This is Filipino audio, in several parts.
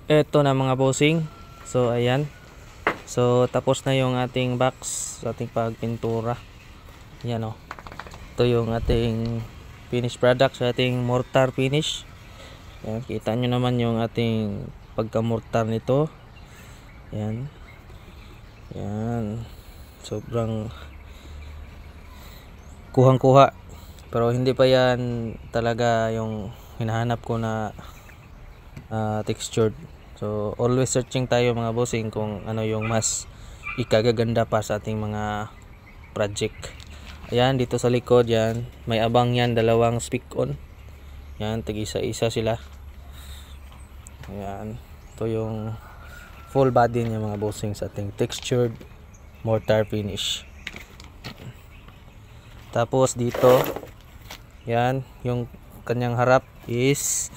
Eto na mga bossing. So ayan. So tapos na yung ating box sa ating pagpintura. Yan o. Ito yung ating finished product sa ating mortar finish. Yan, kita nyo naman yung ating pagka-mortar nito. Yan. Yan. Sobrang kuhang-kuha. Pero hindi pa yan talaga yung hinahanap ko na textured. So always searching tayo mga bossing kung ano yung mas ikagaganda pa sa ating mga project. Ayan, dito sa likod yan, may abang yan, dalawang speak on. Yan, tig-isa-isa sila. Ayan, ito yung full body niya mga bossing sa ating textured mortar finish. Tapos dito, yan, yung kanyang harap is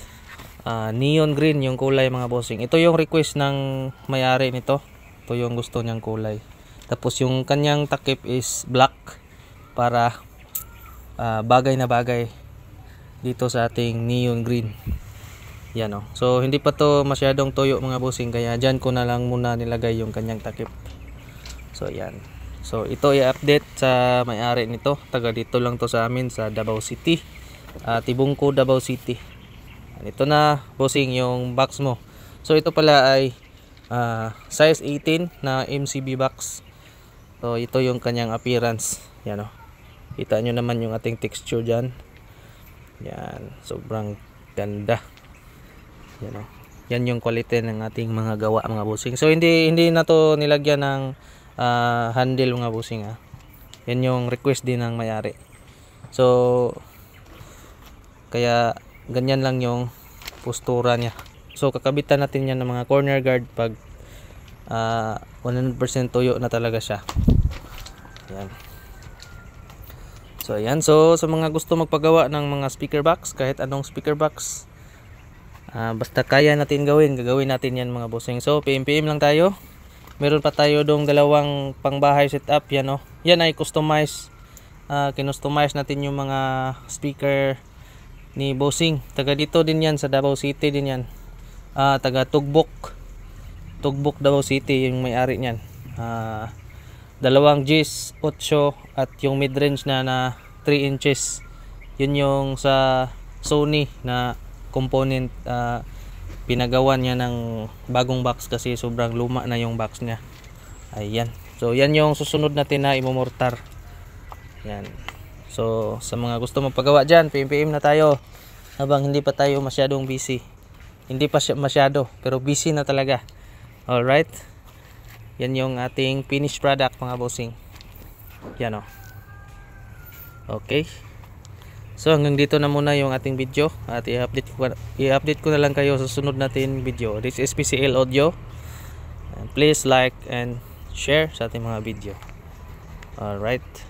neon green yung kulay mga bossing. Ito yung request ng may-ari nito. Ito yung gusto niyang kulay. Tapos yung kanyang takip is black para bagay na bagay dito sa ating neon green. Yan o. So hindi pa to masyadong tuyo mga bossing, kaya dyan ko na lang muna nilagay yung kanyang takip. So yan. So ito i-update sa may-ari nito. Taga dito lang to sa amin sa Davao City. Tibungko, Davao City. Ito na bossing yung box mo. So ito pala ay size 18 na MCB box. So ito yung kanyang appearance. Yan o. Kita nyo naman yung ating texture dyan. Yan. Sobrang ganda. Yan o. Yan yung quality ng ating mga gawa mga bossing. So hindi na to nilagyan ng handle mga bossing ha. Yan yung request din ng may-ari. So kaya ganyan lang yung postura niya. So kakabitan natin yan ng mga corner guard pag 100% tuyo na talaga siya. Yan. So ayan. So sa mga gusto magpagawa ng mga speaker box, kahit anong speaker box, basta kaya natin gawin, gagawin natin yan mga bossing. So PM lang tayo. Meron pa tayo dong dalawang pangbahay setup. Yan o. Yan ay customize. Kinustomize natin yung mga speaker ni bossing. Taga dito din yan sa Davao City din yan. Taga Tugbok Davao City yung may-ari niyan. Dalawang G's 8 at yung mid-range na 3 inches. Yun yung sa Sony na component, pinagawa niya ng bagong box kasi sobrang luma na yung box niya. Ayan. So yan yung susunod natin na imomortar. Yan. So sa mga gusto magpagawa dyan, PM na tayo habang hindi pa tayo masyadong busy. Hindi pa masyado, pero busy na talaga. Alright. Yan yung ating finished product mga bossing. Yan o. Okay. So hanggang dito na muna yung ating video. At i-update ko na lang kayo sa sunod natin video. This is PCL Audio. And please like and share sa ating mga video. Alright.